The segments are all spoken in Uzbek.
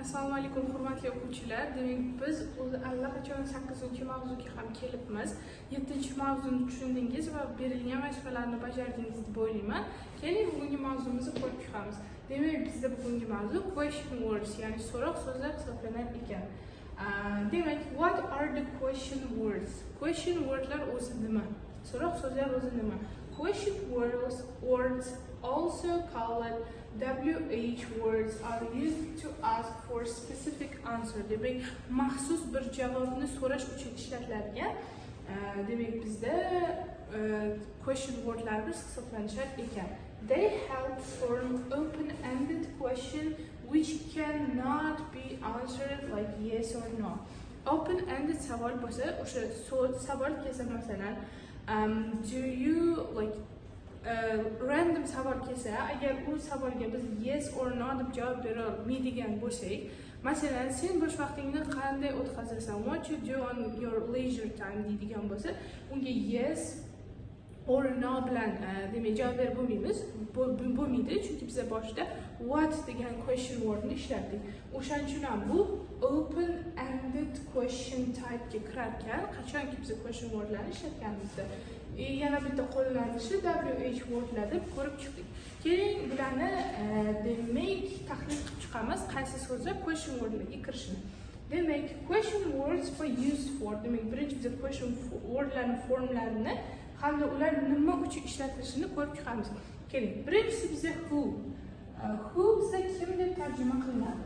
Assalomu alaykum hurmatli o'quvchilar. Demak, biz allaqachon 8-mavzuga ham kelibmiz. 7-mavzuni tushundingiz va berilgan vazifalarni bajardingiz deb o'ylayman. Keling, bugungi mavzumizni ko'rib chiqamiz. Demak, bizda bugungi mavzu question words, ya'ni so'roq so'zlar hisoblanar ekan. Demak, what are the question words? Question wordlar o'zi nima? So'roq so'zlar o'zi nima? Question words also called WH words are used to ask for specific answer. Demak, maxsus bir javobni so'rash uchun ishlatiladigan. Demak, bizda question wordlarimiz hisoblanishar ekan. They help form open-ended question which cannot be answered like yes or no. Open-ended savol bo'lsa, o'sha savol kelsa masalan, do you like random savol kelsa, agar u savolga biz yes or no deb javob bera olmaydigan bo'lsak, masalan, sen bo'sh vaqtingni qanday o'tkazasan, what you do on your leisure time deydigan bo'lsa, unga yes or no bilan demak javob berib bo'lmaydi, chunki biz boshida what degan question wordni ishlatdik. O'shaning uchun ham bu open ended question type ga kirar ekan, qachonki biz question wordlarni ishlatganimizda. Yana bitta qo'llanishi WH wordlar deb ko'rib chiqdik. Keyin bularni demak tahlil qilib chiqamiz, qaysi so'zlar question wordlarga kirishini. Demak, question words for used for, demak, birinchi biz question wordlarning formlarini hamda ular nima uchun ishlatilishini ko'rib chiqamiz. Keling, birinchisi bizda who. Who bizda kim deb tarjima qilinadi?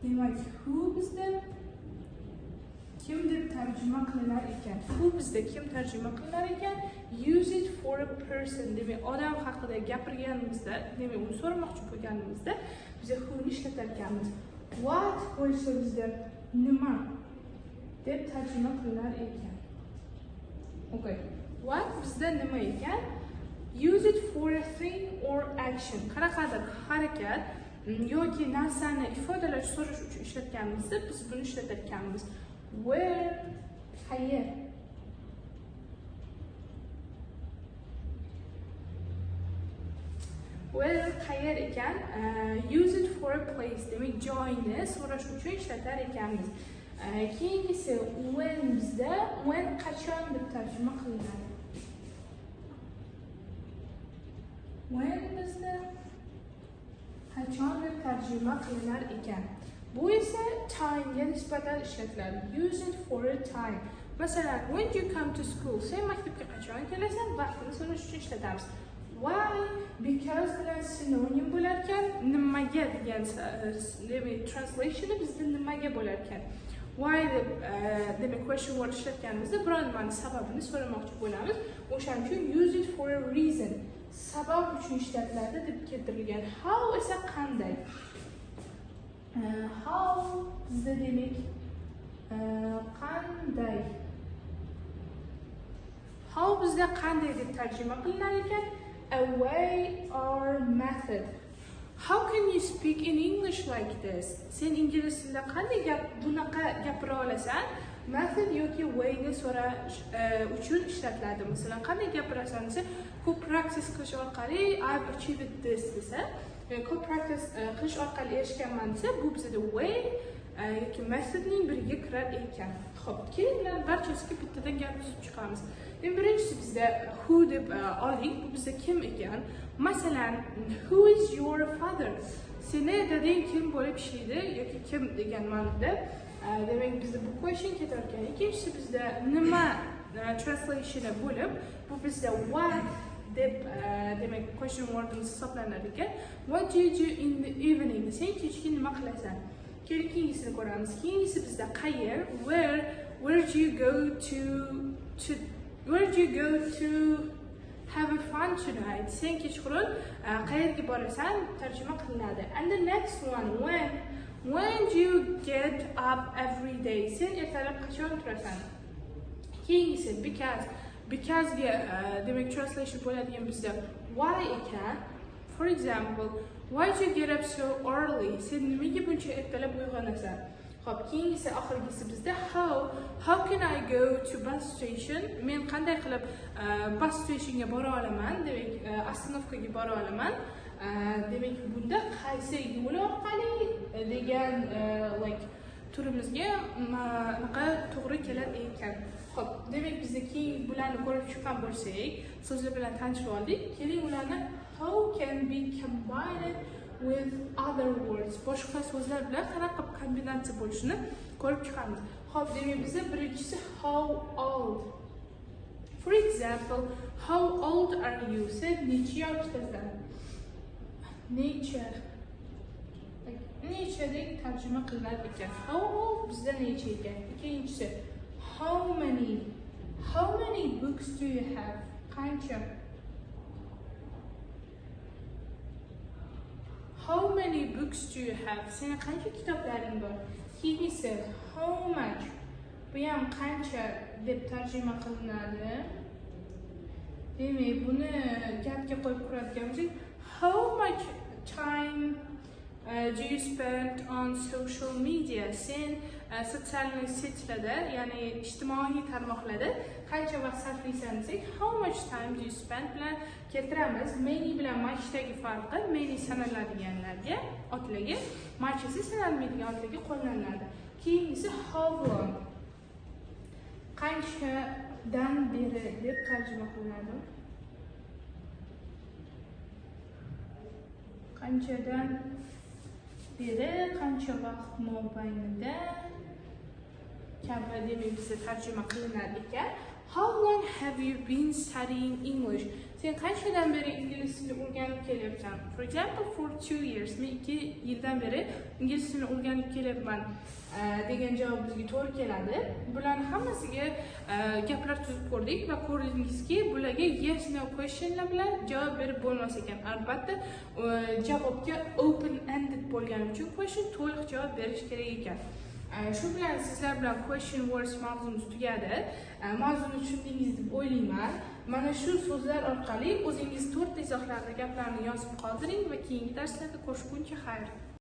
Demak, who bizda kim deb tarjima qilinar ekan? Who bizda kim tarjima qilinar ekan? Use it for a person. Demak, odam haqida gapirganimizda, demak, uni so'ramoqchi bo'lganimizda biz who ni ishlatar ekanmiz. What bo'lsa bizda nima deb tarjima qilinar ekan. Okay. What bizda nima ekan? Use it for a thing or action. Qanaqadir harakat yoki narsani ifodalash, so'rash uchun ishlatganimizda biz buni ishlatar ekanmiz. Where, qayer. Where, qayer ekan. Use it for a place. Demak, joyni so'rash uchun ishlatar ekanmiz. Keyingisi when bizda when qachon deb tarjima qilinadi. When bizda qachon deb tarjima qilinar ekan. Bu esa time ga nisbatan ishlatiladi. Use it for a time. Masalan, when you come to school, sen maktabga qachon kelasan? Vaqtini so'rash uchun ishlatamiz. Why? Because bilan sinonim bo'lar ekan, nimaga degan demak translationi bizda nimaga bo'lar ekan. Why deb demak question word ishlatganimizda biron nimani sababini so'ramoqchi bo'lamiz. O'shaning uchun use it for a reason. Sabab uchun ishlatiladi deb keltirilgan. How esa qanday? How bizda demak qanday. How bizda qanday deb tarjima qilinar ekan? A way or method. How can you speak in English like this? Sen ingliz tilida qanday bunaqa gapira olasan? Method yoki wayni so'rash uchun ishlatiladi. Masalan, qanday gapirasan desa, ko'p practice qilish orqali I've achieved this desa, ko'p practice qilish orqali erishganman desa, bu bizda way yoki methodning biriga kirar ekan. Xo'p, keyin ular barchasiga bittadan gap tuzib chiqamiz. Birinchisi bizda who deb oling, bu bizda kim ekan? Masalan, who is your father? Seni dadang kim bo'lib ishlaydi yoki kim degan ma'noda. Demak, bizda bu question ketar ekan. Ikkinchisi bizda nima translationi bo'lib, bu bizda what deb demak question wordimiz hisoblanar ekan. What do you do in the evening? Sen kechki nima qilasan? Keyingisini ko'ramiz. Keyingisi bizda qayer, where do you go to have a fun tonight? Sen kechqurun qayerga borasan? Tarjima qilinadi. And the next one, when do you get up every day? Sen ertalab qachon turasan? Keyingisi because ga demak translation bo'ladigan bizda why ekan. For example, why do you get up so early? Sen nimaga buncha ertalab uyg'onasan? Xo'p, keyingisi oxirgisi bizda how can I go to bus station? Men qanday qilib bus stationga bora olaman? Demak, ostanovkaga bora olaman. Demak, bunda qaysi yo'l orqali degan like turimizga to'g'ri kelar ekan. Xo'p, demak biz keyin bularni ko'rib chiqqan bo'lsak, so'zlar bilan tanishib oldik. Keling ularni how can be combined with other words. Boshqa so'zlar bilan qanaqa kombinatsiya bo'lishini ko'rib chiqamiz. Xo'p, demak biz birinchisi how old. For example, how old are you? Sen necha yoshdasan? Necha. Necha deb tarjima qilinadi ekan. How old bizda necha ekan? Ikkinchisi how many. How many books do you have? Qancha? How many books do you have? Sening qancha kitoblaring bor? Keyingisi how much. Bu ham qancha deb tarjima qilinadi. Demak, buni gapga qo'yib ko'radigan bo'lsak, how much time do you spend on social media? Sen sotsial setlarda, ya'ni ijtimoiy tarmoqlarda qancha vaqt sarflaysan desak, how much time do you spend bilan keltiramiz. Many bilan muchdagi farqi, many sanaladiganlarga otlarga, much esa sanalmaydigan otlarga qo'llaniladi. Keyingisi how long. Qanchadan beri deb tarjima qilinadi. Qanchadan beri, qancha vaqt mobaynida kabi demak bizda tarjima qilinar ekan. How long have you been studying English? Sen qanchadan beri ingliz tilini o'rganib kelyapsan? For example, for 2 years. Men 2 yildan beri ingliz tilini o'rganib kelyapman degan javob bizga to'g'ri keladi. Bularning hammasiga gaplar tuzib ko'rdik va ko'rdingizki, bularga yes no questionlar bilan javob berib bo'lmas ekan. Albatta, javobga open ended bo'lgani uchun question to'liq javob berish kerak ekan. Shu bilan sizlar bilan question words mavzumiz tugadi. Mavzuni tushundingiz deb o'ylayman. Mana shu so'zlar orqali o'zingiz to'rtta izohlarda gaplarni yozib qoldiring va keyingi darslarda ko'rishguncha xayr.